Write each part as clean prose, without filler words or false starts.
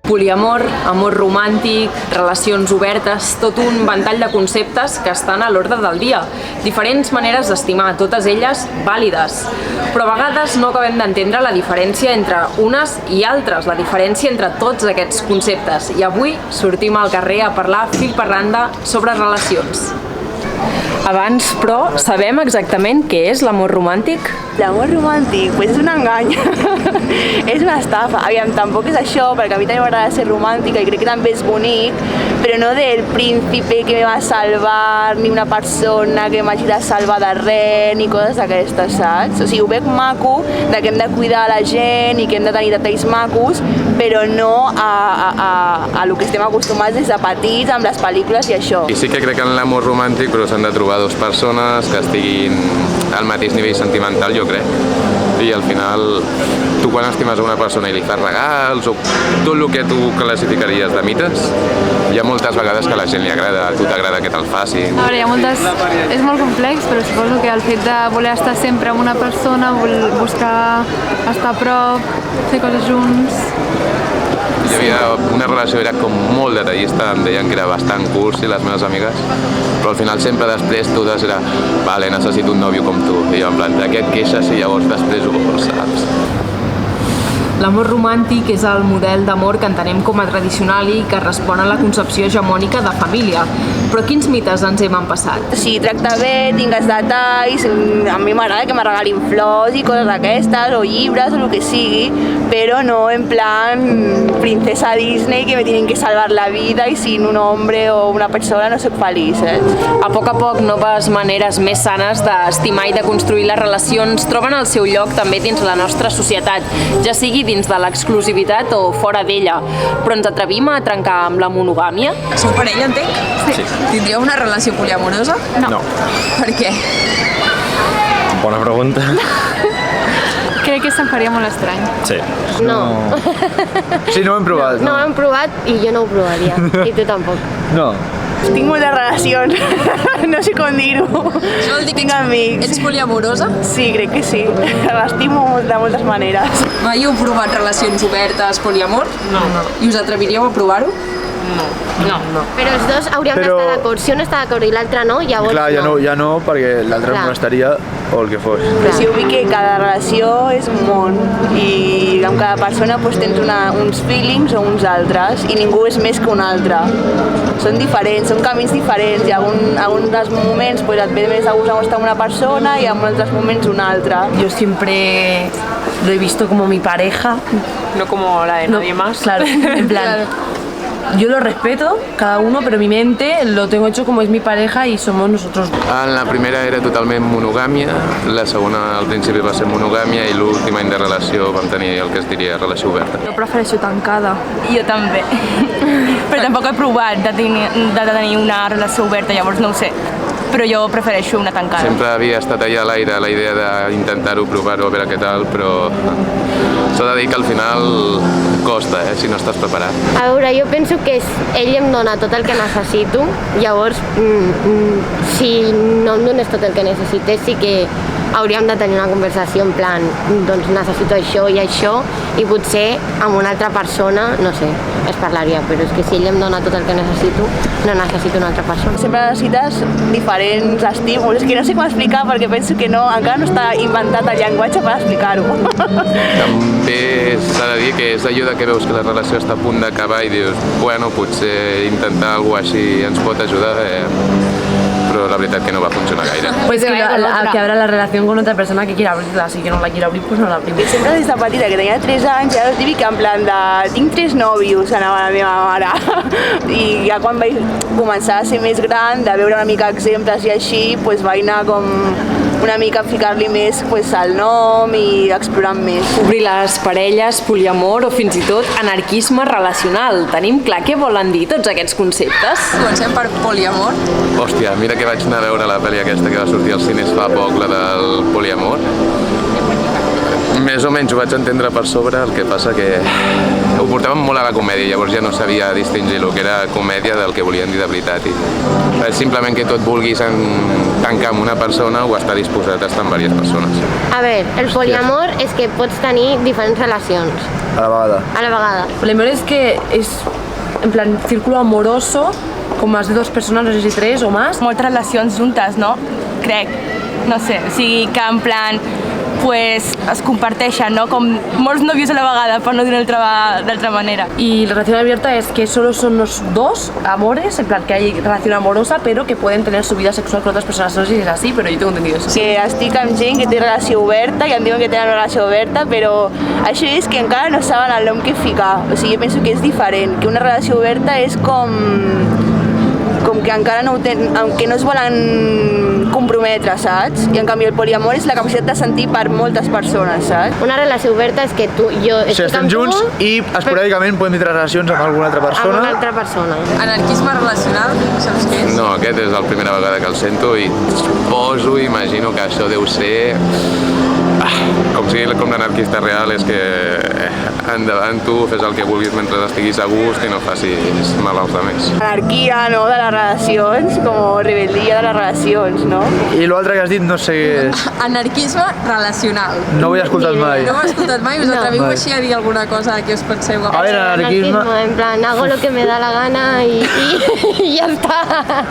Poliamor, amor romàntic, relacions obertes, tot un ventall de conceptes que estan a l'ordre del dia. Diferents maneres d'estimar, totes elles vàlides. Però a vegades no acabem d'entendre la diferència entre unes i altres, la diferència entre tots aquests conceptes. I avui sortim al carrer a parlar fil per randa sobre relacions. Abans, però, sabem exactament què és l'amor romàntic? L'amor romàntic, pues és un engany, és una estafa. Aviam, tampoc és això, perquè a mi també m'agrada ser romàntica i crec que també és bonic, però no del príncipe que me va salvar, ni una persona que m'hagi de salvar de res, ni coses d'aquestes, saps? O sigui, ho veig maco, que hem de cuidar la gent i que hem de tenir detalls macos, però no a lo que estem acostumats des de petits, amb les pel·lícules i això. I sí que crec en l'amor romàntic, però s'han de trobar dues persones que estiguin al mateix nivell sentimental, jo crec. I al final, tu quan estimes una persona i li fas regals o tot el que tu classificaries de mites, hi ha moltes vegades que a la gent li agrada, a tu t'agrada que te'l faci. A veure, hi ha moltes... És molt complex, però suposo que el fet de voler estar sempre amb una persona, buscar estar a prop, fer coses junts... Hi havia una relació, era com molt detallista, em deien que era bastant cursi les meves amigues, però al final sempre després totes era vale, necessito un nòvio com tu, i jo en plan, de què et queixes i llavors després ho vols, saps? L'amor romàntic és el model d'amor que entenem com a tradicional i que respon a la concepció hegemònica de família. Però quins mites ens hem empassat? Si tracta bé, tingues detalls, a mi m'agrada que me regalin flors i coses d'aquestes, o llibres, o el que sigui, però no en plan princesa Disney que me tienen que salvar la vida i sin un hombre o una persona no soc feliç, A poc, noves maneres més sanes d'estimar i de construir les relacions troben el seu lloc també dins la nostra societat, ja sigui dins de l'exclusivitat o fora d'ella. Però ens atrevim a trencar amb la monogàmia? Sou parella, entenc? Sí. Tindríeu una relació poliamorosa? No. Per què? Bona pregunta. Crec que se'm faria molt estrany. Sí. No. Sí, no ho hem provat. No ho hem provat i jo no ho provaria. I tu tampoc. No. Tinc moltes relacions, no sé com dir-ho. Això vol dir que Tinc amics. ets poliamorosa? Sí, crec que sí. L'estimo de moltes maneres. Mai heu provat relacions obertes, poliamor? No. I us atreviríeu a provar-ho? No. Però els dos hauríem d'estar d'acord. Si un està d'acord i l'altre no, llavors Clar, ja no, perquè l'altre Clar. em molestaria o el que fos. Però sí, vull que cada relació és un món i amb cada persona tens uns feelings o uns altres i ningú és més que un altre. Són diferents, són camins diferents i en alguns dels moments et ve més de gust estar amb una persona i en altres moments una altra. Yo siempre lo he visto como mi pareja. No como la de nadie más. Claro, en plan, yo lo respeto, cada uno, pero mi mente lo tengo hecho como es mi pareja y somos nosotros. En la primera era totalment monogàmia, la segona al principi va ser monogàmia i l'últim any de relació vam tenir el que es diria relació oberta. Jo prefereixo tancada. Jo també. Però tampoc he provat de tenir una relació oberta, llavors no ho sé. Però jo prefereixo una tancada. Sempre havia estat allà a l'aire la idea d'intentar-ho, provar-ho, a veure què tal, però s'ha de dir que al final costa, si no estàs preparat. A veure, jo penso que ell em dona tot el que necessito, llavors si no em dones tot el que necessites sí que hauríem de tenir una conversació en plan, doncs necessito això i potser amb una altra persona, no sé, es parlaria, però és que si ell em dona tot el que necessito, no necessito una altra persona. Sempre necessites diferents estímuls, és que no sé com explicar perquè penso que encara no està inventat el llenguatge per explicar-ho. També s'ha de dir que és allò que veus que la relació està a punt d'acabar i dius, bueno, potser intentar alguna cosa així ens pot ajudar, però la veritat que no va funcionar gaire. Pues que habrá la relación con otra persona que quiera abrirla, si yo no la quiero abrir, pues no la abrimos. Sempre des de petita, que tenia 3 anys, ja era típic en plan de tinc 3 nòvios, anava la meva mare. I ja quan vaig començar a ser més gran, de veure una mica exemples i així, vaig anar com una mica a ficar-li més el nom i explorant més. Obrir les parelles, poliamor o fins i tot anarquisme relacional. Tenim clar què volen dir tots aquests conceptes? Comencem per poliamor. Hòstia, mira que vaig anar a veure la pel·li aquesta que va sortir als cines fa poc, la del poliamor. Més o menys ho vaig entendre per sobre, el que passa que ho portaven molt a la comèdia, llavors ja no sabia distingir el que era comèdia del que volien dir de veritat. I és simplement que tot vulguis tancar amb una persona o estar disposat a estar amb diverses persones. A veure, el poliamor és que pots tenir diferents relacions A la vegada. a la vegada. Poliamor es que es en plan círculo amoroso con más de 2 personas, no sé si 3 o más. Moltes relacions juntes, no? Crec. No sé, o sigui que en plan pues es comparteixen, ¿no? Com molts nòvios a la vegada, per no dir d'altra manera. Y la relación abierta es que solo son los 2 amores, en plan que hay relación amorosa, pero que pueden tener su vida sexual con otras personas. No sé si es así, pero yo tengo entendido eso. Que estic amb gent que té relació oberta i em diuen que tenen relació oberta, però això és que encara no saben el nom que ficar. O sigui, jo penso que és diferent, que una relació oberta és com que encara no ho tenen, que no es volen comprometre, saps? I en canvi el poliamor és la capacitat de sentir per moltes persones, saps? Una relació oberta és que jo O sigui, estic estem amb tu, junts i esporàdicament podem tindre relacions amb alguna altra amb una persona. altra persona. Anarquisme relacional, saps què és? No, aquest és la primera vegada que el sento i suposo, imagino que això deu ser... com sigui com l'anarquista real, és que endavant tu fes el que vulguis mentre estiguis a gust i no facis mal als altres. Anarquia, no?, de les relacions, com rebel·lia de les relacions, no? I l'altre que has dit no sé què és. Anarquisme relacional. No ho he escoltat mai. No ho he escoltat mai? Us No. atreviu Mai. així a dir alguna cosa que us penseu? A veure, anarquisme... En plan, hago lo que me da la gana y ya está.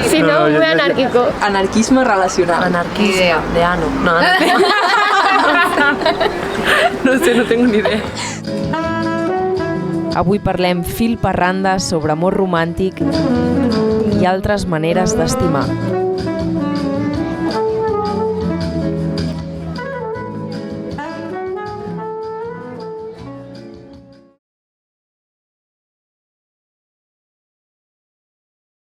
Si no, No, muy yo- anárquico. Anarquisme relacional. Anarquismo de ano. No, no sé, no tengo ni idea. Avui parlem fil per randa sobre amor romàntic i altres maneres d'estimar.